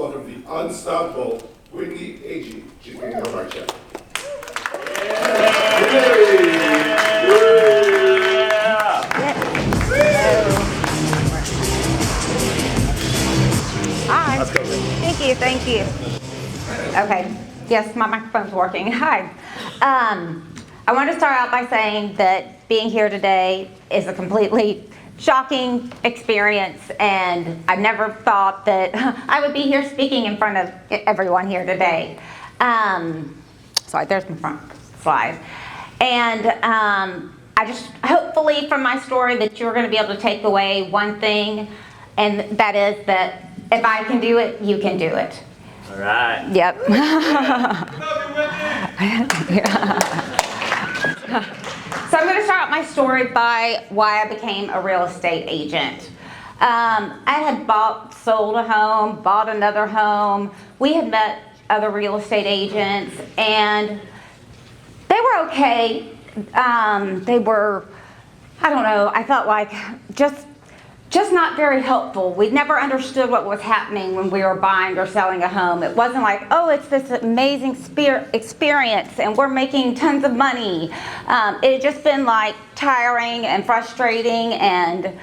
welcome the unstoppable Whitney Agee. She's going to go our check. Hi. Thank you. Okay, yes, my microphone's working. Hi. I want to start out by saying that being here today is a completely shocking experience, and I never thought that I would be here speaking in front of everyone here today. Sorry, there's my front slide. And I just, hopefully from my story, that you're going to be able to take away one thing, and that is that if I can do it, you can do it. All right. Yep. So I'm going to start out my story by why I became a real estate agent. I had sold a home, bought another home. We had met other real estate agents, and they were okay. They were, I don't know, I felt like just not very helpful. We never understood what was happening when we were buying or selling a home. It wasn't like, oh, it's this amazing experience and we're making tons of money. It had just been like tiring and frustrating, and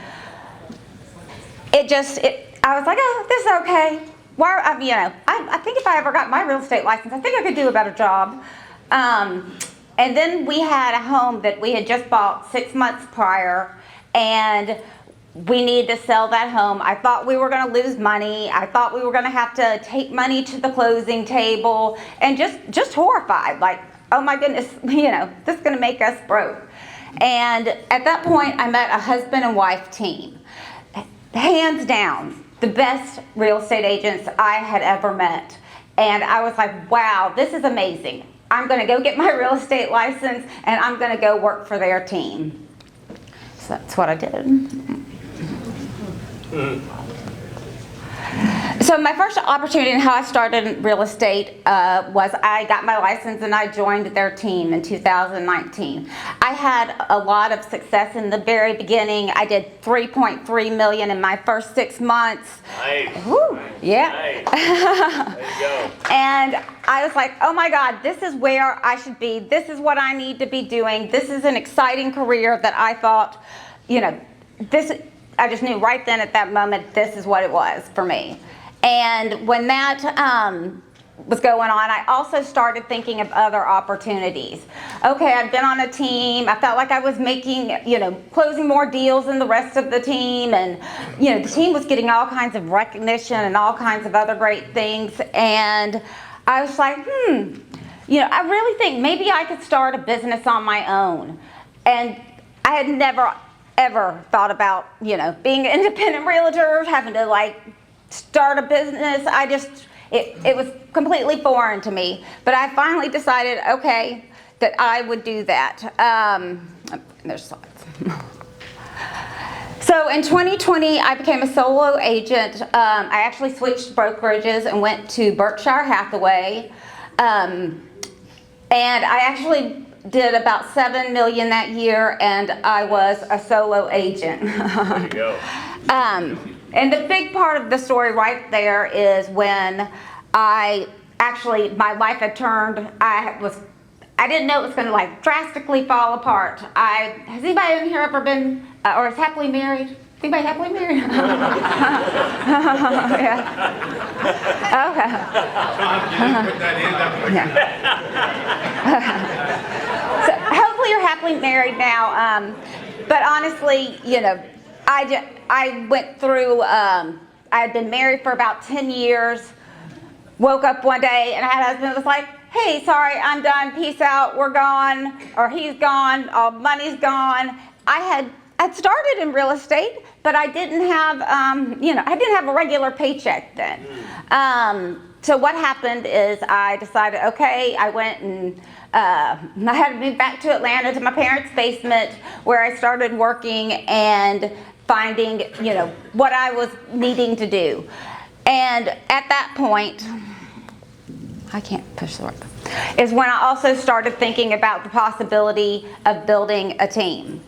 I was like, oh, this is okay. I think if I ever got my real estate license, I think I could do a better job. And then we had a home that we had just bought 6 months prior, and we needed to sell that home. I thought we were going to lose money. I thought we were going to have to take money to the closing table, and just horrified, like, oh my goodness, this is going to make us broke. And at that point, I met a husband and wife team. Hands down, the best real estate agents I had ever met. And I was like, wow, this is amazing. I'm going to go get my real estate license, and I'm going to go work for their team. So that's what I did. So my first opportunity and how I started in real estate was I got my license and I joined their team in 2019. I had a lot of success in the very beginning. I did $3.3 million in my first 6 months. Nice. Woo, yeah. Nice. There you go. And I was like, oh my God, this is where I should be. This is what I need to be doing. This is an exciting career that I thought, I just knew right then at that moment, this is what it was for me. And when that was going on, I also started thinking of other opportunities. Okay, I've been on a team. I felt like I was making, closing more deals than the rest of the team. And, the team was getting all kinds of recognition and all kinds of other great things. And I was like, I really think maybe I could start a business on my own. And I had never ever thought about, being an independent realtor, having to start a business. It was completely foreign to me. But I finally decided, okay, that I would do that. There's slides. So in 2020, I became a solo agent. I actually switched brokerages and went to Berkshire Hathaway. And I actually did about $7 million that year, and I was a solo agent. There you go. And the big part of the story right there is when my life had turned. I didn't know it was going to drastically fall apart. Has anybody in here ever been or is happily married? Is anybody happily married? Yeah. Okay. So hopefully you're happily married now. But honestly, I went through, I had been married for about 10 years, woke up one day and I had a husband that was like, hey, sorry, I'm done, peace out, we're gone, or he's gone, all money's gone. I'd started in real estate, but I didn't have, I didn't have a regular paycheck then. So what happened is I decided, okay, I went and I had to move back to Atlanta to my parents' basement where I started working and finding, what I was needing to do. And at that point, I can't push the button, is when I also started thinking about the possibility of building a team.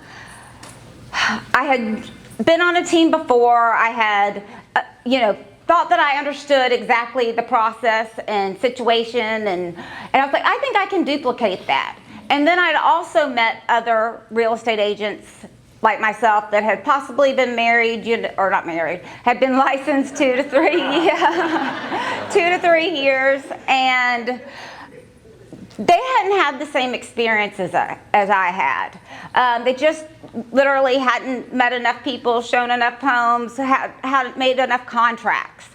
I had been on a team before. I had, thought that I understood exactly the process and situation, and I was like, I think I can duplicate that. And then I'd also met other real estate agents like myself that had possibly been married, or not married, had been licensed 2 to 3 years, and they hadn't had the same experience as I had. They just literally hadn't met enough people, shown enough homes, hadn't made enough contracts.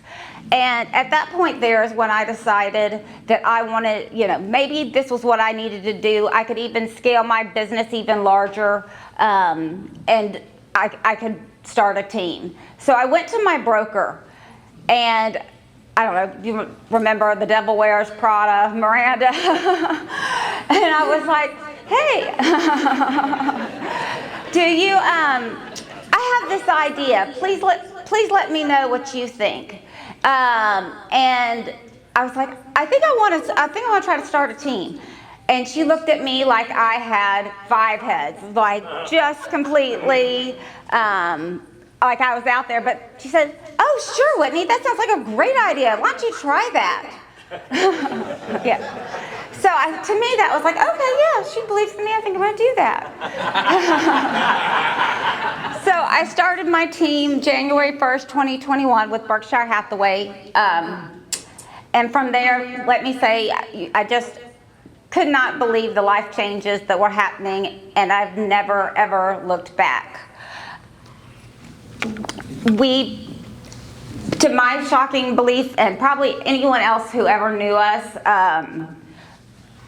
And at that point there is when I decided that I wanted, maybe this was what I needed to do. I could even scale my business even larger, and I could start a team. So I went to my broker, and I don't know, you remember The Devil Wears Prada, Miranda? And I was like, hey, I have this idea. Please let me know what you think. And I was like, I think I want to try to start a team. And she looked at me like I had 5 heads, like just completely, like I was out there. But she said, oh, sure, Whitney, that sounds like a great idea. Why don't you try that? Yeah. So to me, that was like, okay, yeah, she believes in me. I think I'm going to do that. So I started my team January 1st, 2021 with Berkshire Hathaway. And from there, let me say, I just could not believe the life changes that were happening, and I've never, ever looked back. To my shocking belief, and probably anyone else who ever knew us,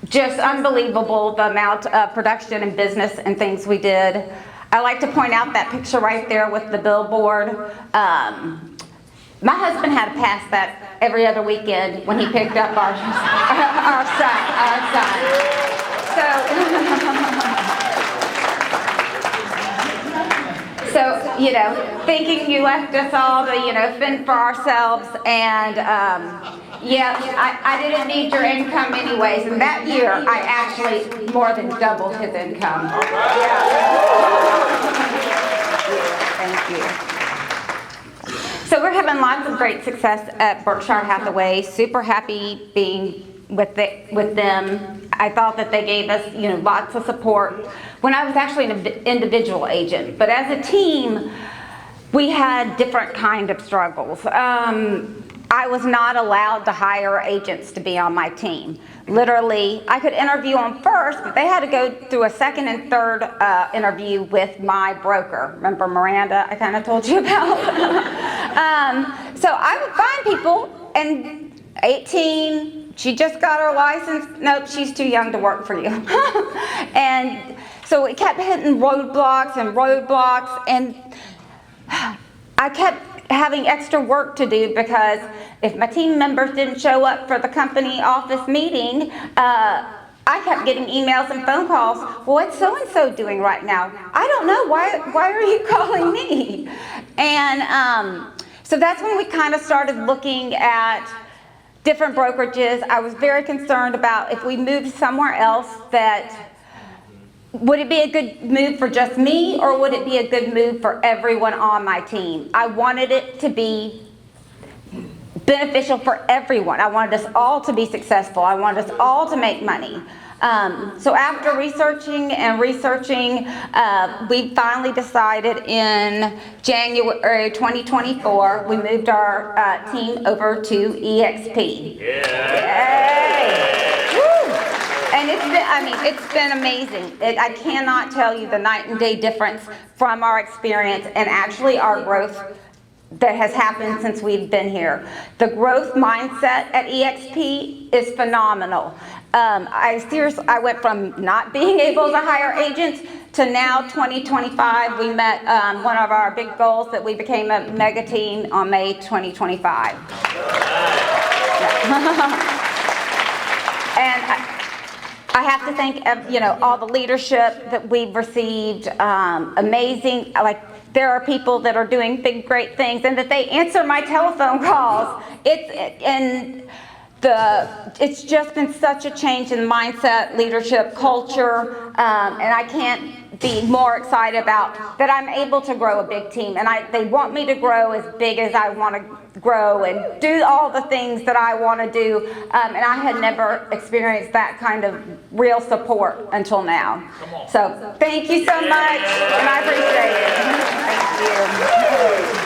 just unbelievable the amount of production and business and things we did. I like to point out that picture right there with the billboard. My husband had to pass that every other weekend when he picked up our son. So, thinking you left us all to, fend for ourselves, and I didn't need your income anyways, and that year I actually more than doubled his income. Thank you. So we're having lots of great success at Berkshire Hathaway. Super happy being with them. I thought that they gave us, lots of support when I was actually an individual agent. But as a team, we had different kind of struggles. I was not allowed to hire agents to be on my team. Literally, I could interview them first, but they had to go through a second and third interview with my broker. Remember Miranda I kind of told you about? So I would find people, and 18, she just got her license. Nope, she's too young to work for you. And so it kept hitting roadblocks, and I kept having extra work to do because if my team members didn't show up for the company office meeting, I kept getting emails and phone calls. Well, what's so-and-so doing right now? I don't know. Why are you calling me? And so that's when we kind of started looking at different brokerages. I was very concerned about if we moved somewhere else, that would it be a good move for just me, or would it be a good move for everyone on my team? I wanted it to be beneficial for everyone. I wanted us all to be successful. I wanted us all to make money. So after researching, we finally decided in January 2024, we moved our team over to EXP. Yeah. Woo! And it's been amazing. I cannot tell you the night and day difference from our experience and actually our growth that has happened since we've been here. The growth mindset at EXP is phenomenal. I went from not being able to hire agents to now 2025. We met one of our big goals that we became a mega team on May 2025. And I have to thank all the leadership that we've received. Amazing. There are people that are doing big, great things, and that they answer my telephone calls. And it's just been such a change in mindset, leadership, culture, and I can't be more excited about that I'm able to grow a big team. And they want me to grow as big as I want to grow and do all the things that I want to do. And I had never experienced that kind of real support until now. So thank you so much, and I appreciate it. Thank you.